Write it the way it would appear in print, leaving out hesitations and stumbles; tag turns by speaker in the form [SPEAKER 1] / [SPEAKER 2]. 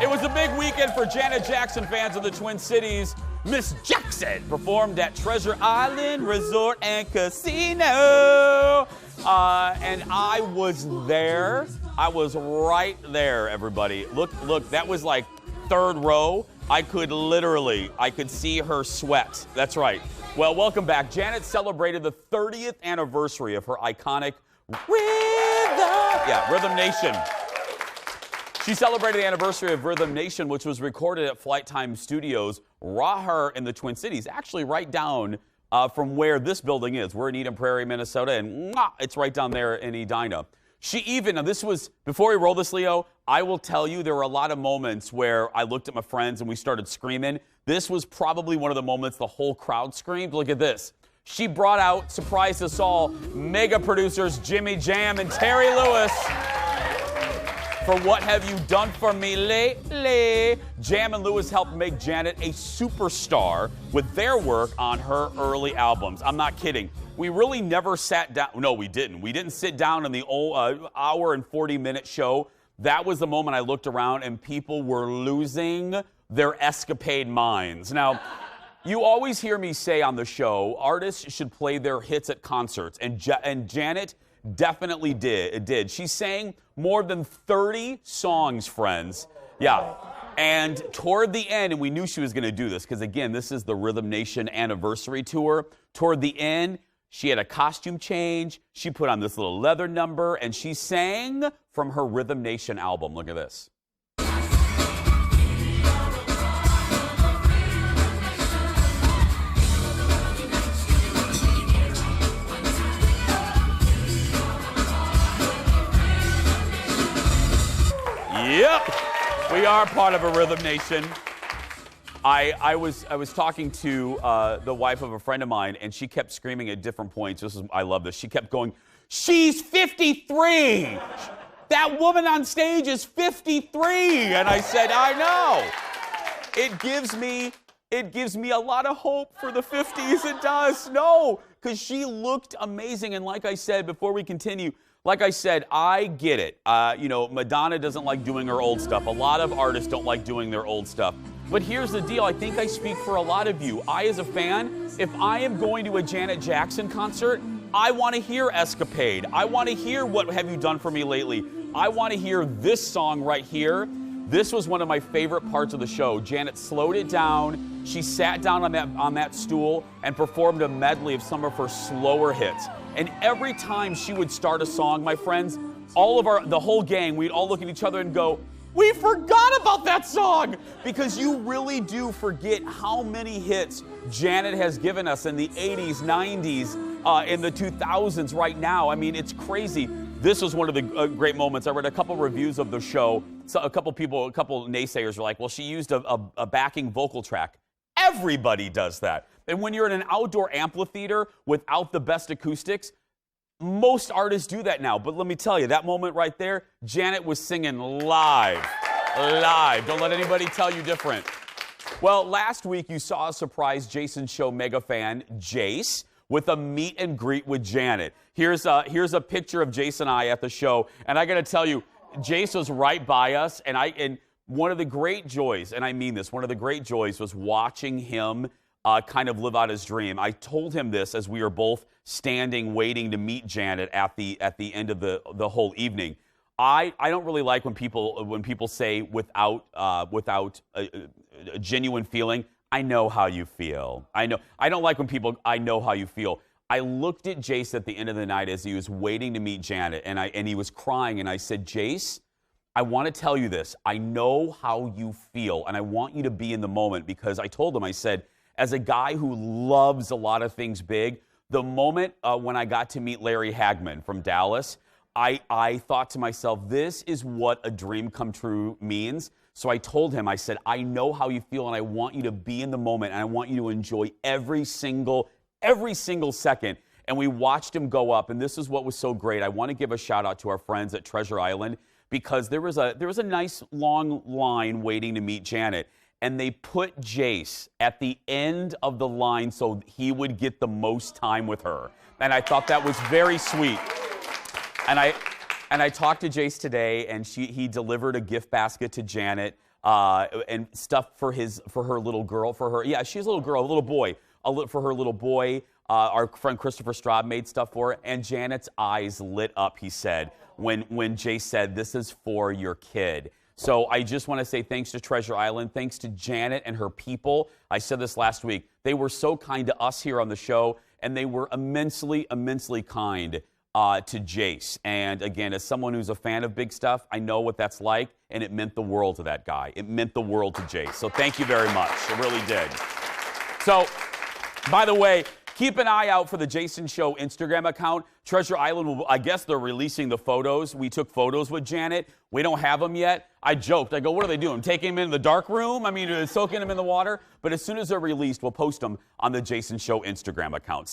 [SPEAKER 1] It was a big weekend for Janet Jackson fans of the Twin Cities. Miss Jackson performed at Treasure Island Resort and Casino. And I was there. I was right there, everybody. Look, that was like third row. I could see her sweat. That's right. Well, welcome back. Janet celebrated the 30th anniversary of her iconic Rhythm Nation. She celebrated the anniversary of Rhythm Nation, which was recorded at Flight Time Studios, Raher in the Twin Cities, actually right down from where this building is. We're in Eden Prairie, Minnesota, and it's right down there in Edina. Now this was, before we roll this, Leo, I will tell you there were a lot of moments where I looked at my friends and we started screaming. This was probably one of the moments the whole crowd screamed. Look at this. She brought out, surprised us all, mega producers Jimmy Jam and Terry Lewis. For What Have You Done For Me Lately? Jam and Lewis helped make Janet a superstar with their work on her early albums. I'm not kidding. We really never sat down. No, we didn't. We didn't sit down in the hour and 40-minute show. That was the moment I looked around and people were losing their escapade minds. Now, you always hear me say on the show, artists should play their hits at concerts, and Janet definitely did. She sang more than 30 songs, friends. Yeah. And toward the end, and we knew she was going to do this because, again, this is the Rhythm Nation anniversary tour. Toward the end, she had a costume change. She put on this little leather number, and she sang from her Rhythm Nation album. Look at this. Yep, we are part of a Rhythm Nation. I was talking to the wife of a friend of mine, and she kept screaming at different points. I love this. She kept going, "She's 53. That woman on stage is 53." And I said, "I know." It gives me a lot of hope for the 50s. It does. No, because she looked amazing. And like I said, before we continue, like I said, I get it. Madonna doesn't like doing her old stuff. A lot of artists don't like doing their old stuff. But here's the deal. I think I speak for a lot of you. I, as a fan, if I am going to a Janet Jackson concert, I want to hear Escapade. I want to hear What Have You Done For Me Lately. I want to hear this song right here. This was one of my favorite parts of the show. Janet slowed it down. She sat down on that stool and performed a medley of some of her slower hits. And every time she would start a song, my friends, the whole gang, we'd all look at each other and go, "We forgot about that song!" Because you really do forget how many hits Janet has given us in the 80s, 90s, in the 2000s right now. I mean, it's crazy. This was one of the great moments. I read a couple reviews of the show. So a couple naysayers were like, well, she used a backing vocal track. Everybody does that. And when you're in an outdoor amphitheater without the best acoustics, most artists do that now. But let me tell you, that moment right there, Janet was singing live. Live. Don't let anybody tell you different. Well, last week you saw a surprise Jason Show mega fan, Jace, with a meet and greet with Janet. Here's a picture of Jace and I at the show. And I got to tell you, Jace was right by us. And one of the great joys, and I mean this, one of the great joys was watching him kind of live out his dream. I told him this as we were both standing waiting to meet Janet at the end of the whole evening. I don't really like when people say without a genuine feeling, "I know how you feel." I don't like when people, "I know how you feel." I looked at Jace at the end of the night as he was waiting to meet Janet, and he was crying, and I said, "Jace, I want to tell you this. I know how you feel, and I want you to be in the moment," because I told him, I said, as a guy who loves a lot of things big, the moment when I got to meet Larry Hagman from Dallas, I thought to myself, this is what a dream come true means. So I told him, I said, "I know how you feel, and I want you to be in the moment, and I want you to enjoy every single second." And we watched him go up, and this is what was so great. I want to give a shout out to our friends at Treasure Island, because there was a nice long line waiting to meet Janet. And they put Jace at the end of the line so he would get the most time with her. And I thought that was very sweet. And I talked to Jace today, and he delivered a gift basket to Janet. and stuff for her little girl, yeah, she's a little girl, a little boy, for her little boy. Our friend Christopher Straub made stuff for her, and Janet's eyes lit up, he said, when Jay said, "This is for your kid." So I just want to say thanks to Treasure Island, thanks to Janet and her people. I said this last week. They were so kind to us here on the show, and they were immensely, immensely kind to Jace. And again, as someone who's a fan of big stuff, I know what that's like, and it meant the world to that guy. It meant the world to Jace. So thank you very much. It really did. So, by the way, keep an eye out for the Jason Show Instagram account. Treasure Island, I guess they're releasing the photos. We took photos with Janet. We don't have them yet. I joked. I go, what are they doing? Taking him in the dark room? I mean, soaking him in the water? But as soon as they're released, we'll post them on the Jason Show Instagram account.